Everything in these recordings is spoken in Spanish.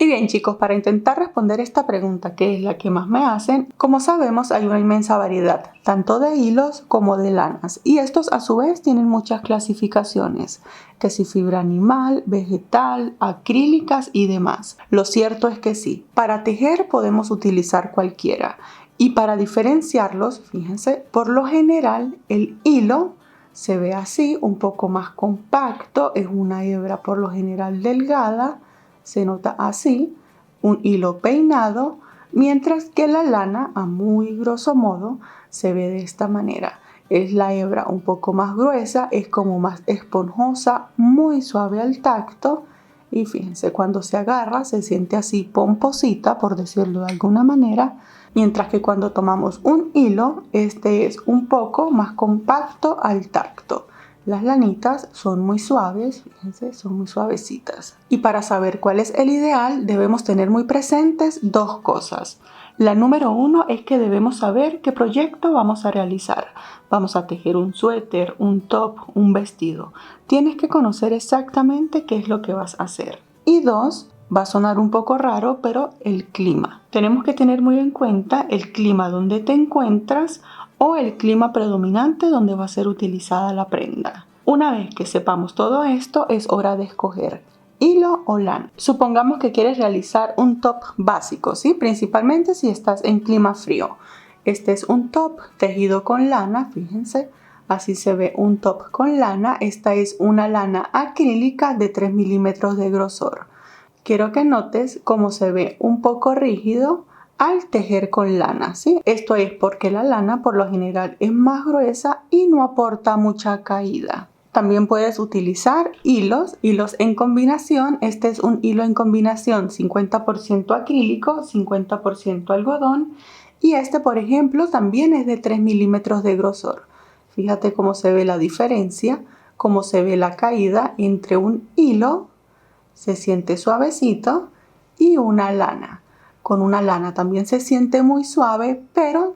Y bien chicos, para intentar responder esta pregunta, que es la que más me hacen, como sabemos hay una inmensa variedad, tanto de hilos como de lanas, y estos a su vez tienen muchas clasificaciones, que si fibra animal, vegetal, acrílicas y demás. Lo cierto es que sí, para tejer podemos utilizar cualquiera, y para diferenciarlos, fíjense, por lo general el hilo se ve así, un poco más compacto, es una hebra por lo general delgada, se nota así, un hilo peinado, mientras que la lana, a muy grosso modo, se ve de esta manera. Es la hebra un poco más gruesa, es como más esponjosa, muy suave al tacto y fíjense, cuando se agarra se siente así pomposita, por decirlo de alguna manera, mientras que cuando tomamos un hilo, este es un poco más compacto al tacto. Las lanitas son muy suaves, fíjense, son muy suavecitas. Y para saber cuál es el ideal, debemos tener muy presentes dos cosas. La número uno es que debemos saber qué proyecto vamos a realizar. Vamos a tejer un suéter, un top, un vestido. Tienes que conocer exactamente qué es lo que vas a hacer. Y dos, va a sonar un poco raro, pero el clima. Tenemos que tener muy en cuenta el clima donde te encuentras o el clima predominante donde va a ser utilizada la prenda. Una vez que sepamos todo esto, es hora de escoger hilo o lana. Supongamos que quieres realizar un top básico, ¿sí? Principalmente si estás en clima frío. Este es un top tejido con lana, fíjense. Así se ve un top con lana. Esta es una lana acrílica de 3 milímetros de grosor. Quiero que notes cómo se ve un poco rígido al tejer con lana, ¿sí? Esto es porque la lana por lo general es más gruesa y no aporta mucha caída. También puedes utilizar hilos en combinación. Este es un hilo en combinación 50% acrílico, 50% algodón. Y este, por ejemplo, también es de 3 milímetros de grosor. Fíjate cómo se ve la diferencia, cómo se ve la caída entre un hilo, se siente suavecito, y una lana. Con una lana también se siente muy suave, pero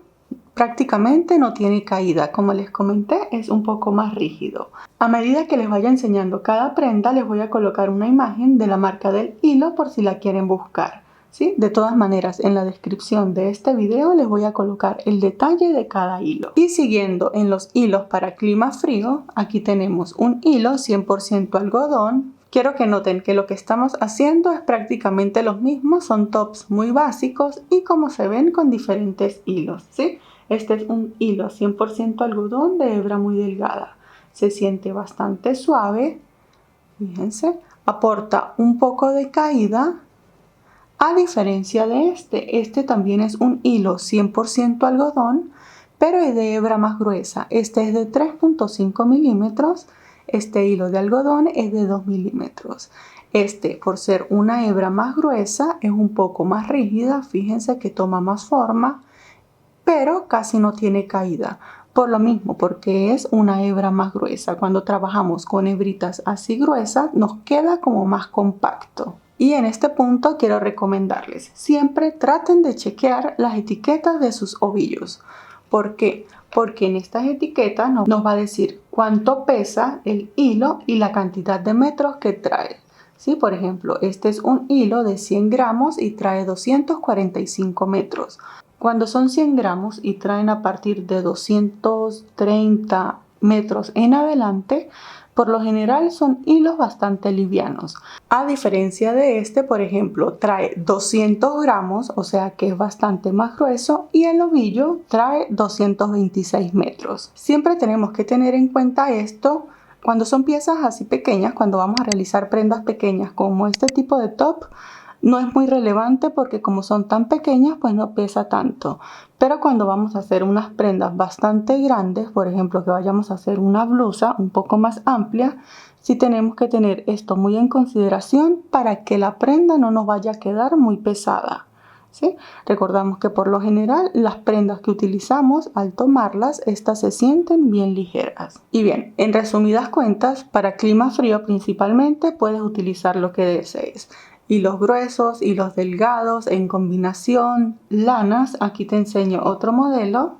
prácticamente no tiene caída. Como les comenté, es un poco más rígido. A medida que les vaya enseñando cada prenda, les voy a colocar una imagen de la marca del hilo por si la quieren buscar, ¿sí? De todas maneras, en la descripción de este video les voy a colocar el detalle de cada hilo. Y siguiendo en los hilos para clima frío, aquí tenemos un hilo 100% algodón. Quiero que noten que lo que estamos haciendo es prácticamente lo mismo, son tops muy básicos y como se ven con diferentes hilos, ¿sí? Este es un hilo 100% algodón de hebra muy delgada. Se siente bastante suave, fíjense, aporta un poco de caída, a diferencia de este también es un hilo 100% algodón, pero es de hebra más gruesa. Este es de 3.5 milímetros. Este hilo de algodón es de 2 milímetros. Este, por ser una hebra más gruesa, es un poco más rígida. Fíjense que toma más forma, pero casi no tiene caída. Por lo mismo, porque es una hebra más gruesa. Cuando trabajamos con hebritas así gruesas, nos queda como más compacto. Y en este punto quiero recomendarles, siempre traten de chequear las etiquetas de sus ovillos. ¿Por qué? Porque en estas etiquetas nos va a decir cuánto pesa el hilo y la cantidad de metros que trae. ¿Sí? Por ejemplo, este es un hilo de 100 gramos y trae 245 metros. Cuando son 100 gramos y traen a partir de 230 metros en adelante, por lo general son hilos bastante livianos. A diferencia de este, por ejemplo, trae 200 gramos, o sea que es bastante más grueso, y el ovillo trae 226 metros. Siempre tenemos que tener en cuenta esto cuando son piezas así pequeñas, cuando vamos a realizar prendas pequeñas como este tipo de top. No es muy relevante porque como son tan pequeñas, pues no pesa tanto. Pero cuando vamos a hacer unas prendas bastante grandes, por ejemplo, que vayamos a hacer una blusa un poco más amplia, sí tenemos que tener esto muy en consideración para que la prenda no nos vaya a quedar muy pesada, ¿sí? Recordamos que por lo general las prendas que utilizamos al tomarlas, estas se sienten bien ligeras. Y bien, en resumidas cuentas, para clima frío principalmente puedes utilizar lo que desees. Hilos gruesos, hilos delgados, en combinación, lanas. Aquí te enseño otro modelo.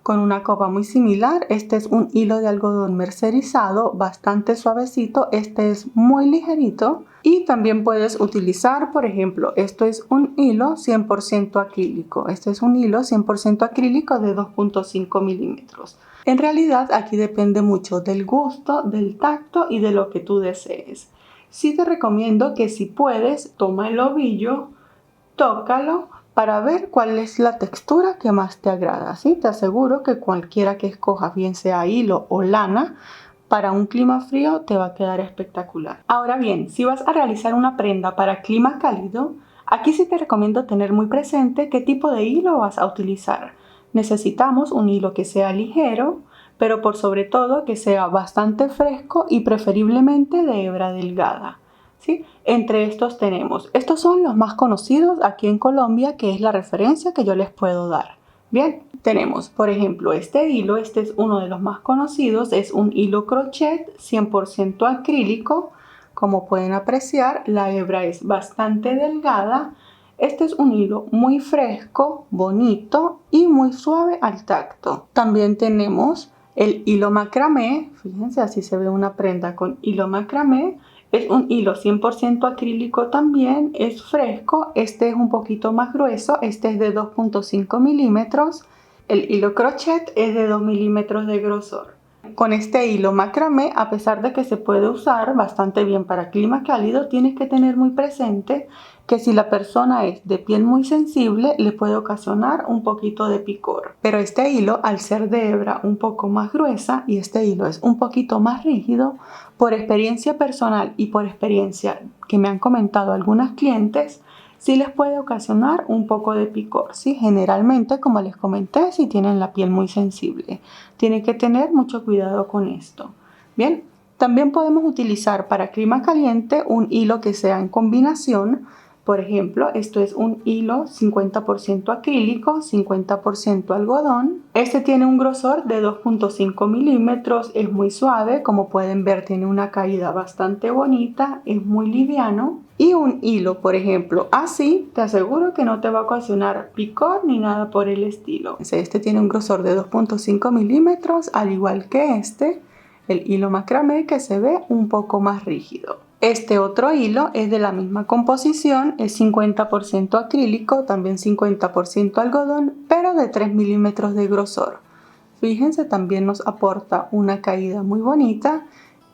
con una copa muy similar. Este es un hilo de algodón mercerizado, bastante suavecito. Este es muy ligerito. Y también puedes utilizar, por ejemplo, esto es un hilo 100% acrílico. Este es un hilo 100% acrílico de 2.5 milímetros. En realidad aquí depende mucho del gusto, del tacto y de lo que tú desees. Sí te recomiendo que si puedes, toma el ovillo, tócalo para ver cuál es la textura que más te agrada. ¿Sí? Te aseguro que cualquiera que escojas, bien sea hilo o lana, para un clima frío te va a quedar espectacular. Ahora bien, si vas a realizar una prenda para clima cálido, aquí sí te recomiendo tener muy presente qué tipo de hilo vas a utilizar. Necesitamos un hilo que sea ligero, pero por sobre todo que sea bastante fresco y preferiblemente de hebra delgada. ¿Sí? Entre estos estos son los más conocidos aquí en Colombia, que es la referencia que yo les puedo dar. Bien, tenemos por ejemplo este hilo, este es uno de los más conocidos, es un hilo crochet 100% acrílico. Como pueden apreciar, la hebra es bastante delgada. Este es un hilo muy fresco, bonito y muy suave al tacto. También tenemos el hilo macramé, fíjense, así se ve una prenda con hilo macramé. Es un hilo 100% acrílico también, es fresco. Este es un poquito más grueso, este es de 2.5 milímetros. El hilo crochet es de 2 milímetros de grosor. Con este hilo macramé, a pesar de que se puede usar bastante bien para clima cálido, tienes que tener muy presente que si la persona es de piel muy sensible, le puede ocasionar un poquito de picor. Pero este hilo, al ser de hebra un poco más gruesa y este hilo es un poquito más rígido, por experiencia personal y por experiencia que me han comentado algunas clientes, sí les puede ocasionar un poco de picor, ¿sí? Generalmente, como les comenté, si tienen la piel muy sensible. Tienen que tener mucho cuidado con esto. Bien, también podemos utilizar para clima caliente un hilo que sea en combinación. Por ejemplo, esto es un hilo 50% acrílico, 50% algodón. Este tiene un grosor de 2.5 milímetros, es muy suave, como pueden ver tiene una caída bastante bonita, es muy liviano. Y un hilo, por ejemplo, así, te aseguro que no te va a ocasionar picor ni nada por el estilo. Este tiene un grosor de 2.5 milímetros, al igual que el hilo macramé, que se ve un poco más rígido. Este otro hilo es de la misma composición, es 50% acrílico, también 50% algodón, pero de 3 milímetros de grosor. Fíjense, también nos aporta una caída muy bonita.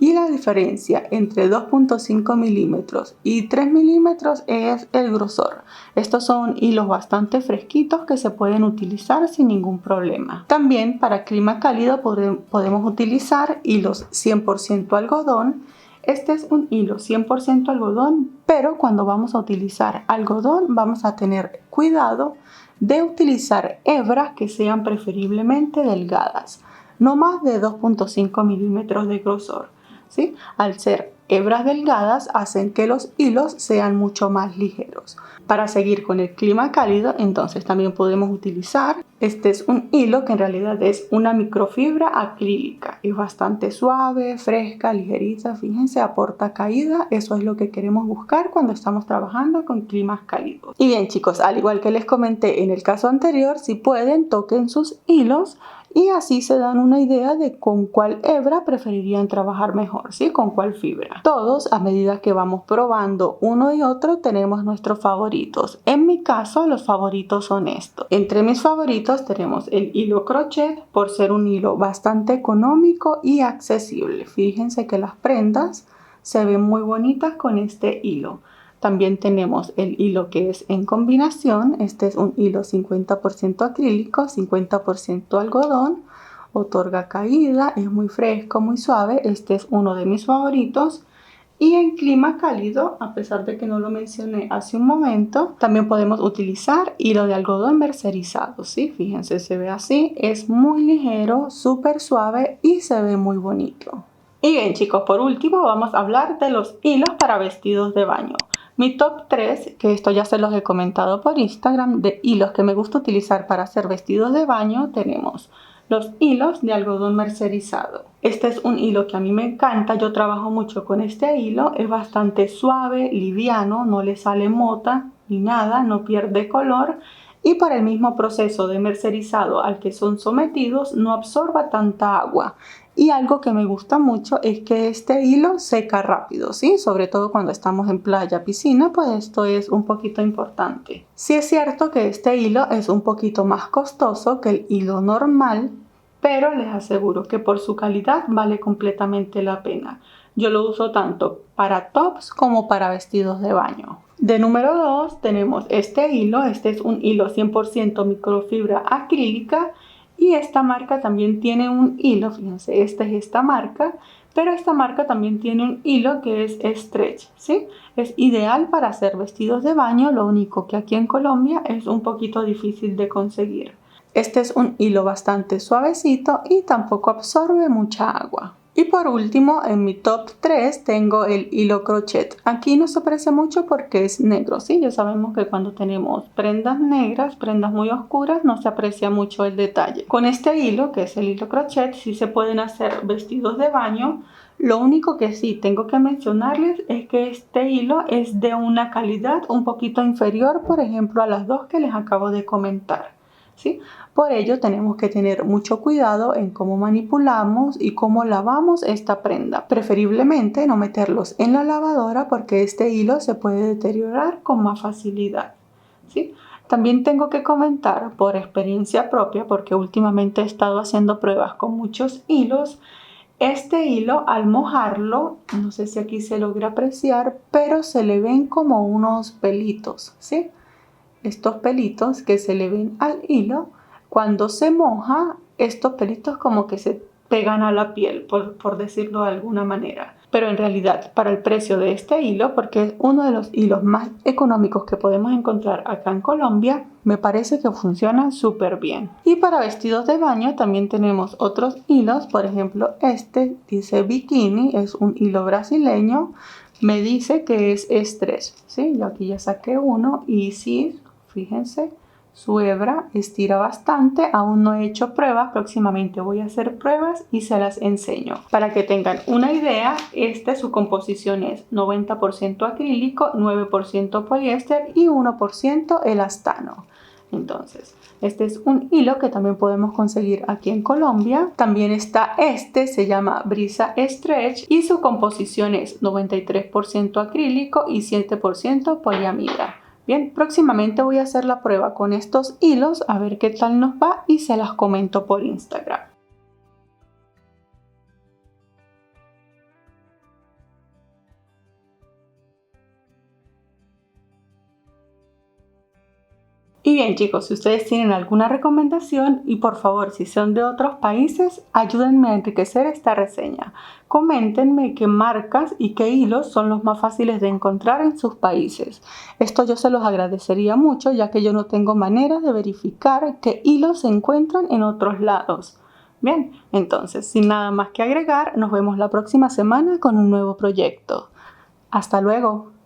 Y la diferencia entre 2.5 milímetros y 3 milímetros es el grosor. Estos son hilos bastante fresquitos que se pueden utilizar sin ningún problema. También para clima cálido podemos utilizar hilos 100% algodón. Este es un hilo 100% algodón, pero cuando vamos a utilizar algodón vamos a tener cuidado de utilizar hebras que sean preferiblemente delgadas, no más de 2.5 milímetros de grosor. ¿Sí? Al ser hebras delgadas hacen que los hilos sean mucho más ligeros. Para seguir con el clima cálido, entonces también podemos utilizar, este es un hilo que en realidad es una microfibra acrílica, es bastante suave, fresca, ligerita, fíjense, aporta caída, eso es lo que queremos buscar cuando estamos trabajando con climas cálidos. Y bien chicos, al igual que les comenté en el caso anterior, si pueden, toquen sus hilos y así se dan una idea de con cuál hebra preferirían trabajar mejor, ¿sí? Con cuál fibra. Todos, a medida que vamos probando uno y otro, tenemos nuestros favoritos. En mi caso, los favoritos son estos. Entre mis favoritos tenemos el hilo crochet, por ser un hilo bastante económico y accesible. Fíjense que las prendas se ven muy bonitas con este hilo. También tenemos el hilo que es en combinación. Este es un hilo 50% acrílico, 50% algodón. Otorga caída, es muy fresco, muy suave. Este es uno de mis favoritos. Y en clima cálido, a pesar de que no lo mencioné hace un momento, también podemos utilizar hilo de algodón mercerizado, ¿sí? Fíjense, se ve así. Es muy ligero, súper suave y se ve muy bonito. Y bien chicos, por último vamos a hablar de los hilos para vestidos de baño. Mi top 3, que esto ya se los he comentado por Instagram, de hilos que me gusta utilizar para hacer vestidos de baño, tenemos los hilos de algodón mercerizado. Este es un hilo que a mí me encanta, yo trabajo mucho con este hilo, es bastante suave, liviano, no le sale mota ni nada, no pierde color. y por el mismo proceso de mercerizado al que son sometidos no absorba tanta agua. Y algo que me gusta mucho es que este hilo seca rápido, ¿sí? Sobre todo cuando estamos en playa, piscina, pues esto es un poquito importante. Sí es cierto que este hilo es un poquito más costoso que el hilo normal, pero les aseguro que por su calidad vale completamente la pena. Yo lo uso tanto para tops como para vestidos de baño. De número 2 tenemos este hilo. Este es un hilo 100% microfibra acrílica y esta marca también tiene un hilo, fíjense, esta es esta marca, pero esta marca también tiene un hilo que es stretch, ¿sí? Es ideal para hacer vestidos de baño, lo único que aquí en Colombia es un poquito difícil de conseguir. Este es un hilo bastante suavecito y tampoco absorbe mucha agua. Y por último, en mi top 3 tengo el hilo crochet. Aquí no se aprecia mucho porque es negro, ¿sí? Ya sabemos que cuando tenemos prendas negras, prendas muy oscuras, no se aprecia mucho el detalle. Con este hilo, que es el hilo crochet, sí se pueden hacer vestidos de baño. Lo único que sí tengo que mencionarles es que este hilo es de una calidad un poquito inferior, por ejemplo, a las dos que les acabo de comentar, ¿sí? Por ello tenemos que tener mucho cuidado en cómo manipulamos y cómo lavamos esta prenda. Preferiblemente no meterlos en la lavadora porque este hilo se puede deteriorar con más facilidad, ¿sí? También tengo que comentar por experiencia propia, porque últimamente he estado haciendo pruebas con muchos hilos. Este hilo, al mojarlo, no sé si aquí se logra apreciar, pero se le ven como unos pelitos, ¿sí? Estos pelitos que se le ven al hilo, cuando se moja, estos pelitos como que se pegan a la piel, por decirlo de alguna manera. Pero en realidad, para el precio de este hilo, porque es uno de los hilos más económicos que podemos encontrar acá en Colombia, me parece que funciona súper bien. Y para vestidos de baño también tenemos otros hilos. Por ejemplo, este dice bikini, es un hilo brasileño. Me dice que es stretch, ¿sí? Yo aquí ya saqué uno y sí, fíjense, su hebra estira bastante. Aún no he hecho pruebas, próximamente voy a hacer pruebas y se las enseño. Para que tengan una idea, su composición es 90% acrílico, 9% poliéster y 1% elastano. Entonces, este es un hilo que también podemos conseguir aquí en Colombia. También está se llama Brisa Stretch y su composición es 93% acrílico y 7% poliamida. Bien, próximamente voy a hacer la prueba con estos hilos a ver qué tal nos va y se las comento por Instagram. Y bien chicos, si ustedes tienen alguna recomendación y por favor si son de otros países, ayúdenme a enriquecer esta reseña. Coméntenme qué marcas y qué hilos son los más fáciles de encontrar en sus países. Esto yo se los agradecería mucho ya que yo no tengo manera de verificar qué hilos se encuentran en otros lados. Bien, entonces sin nada más que agregar, nos vemos la próxima semana con un nuevo proyecto. Hasta luego.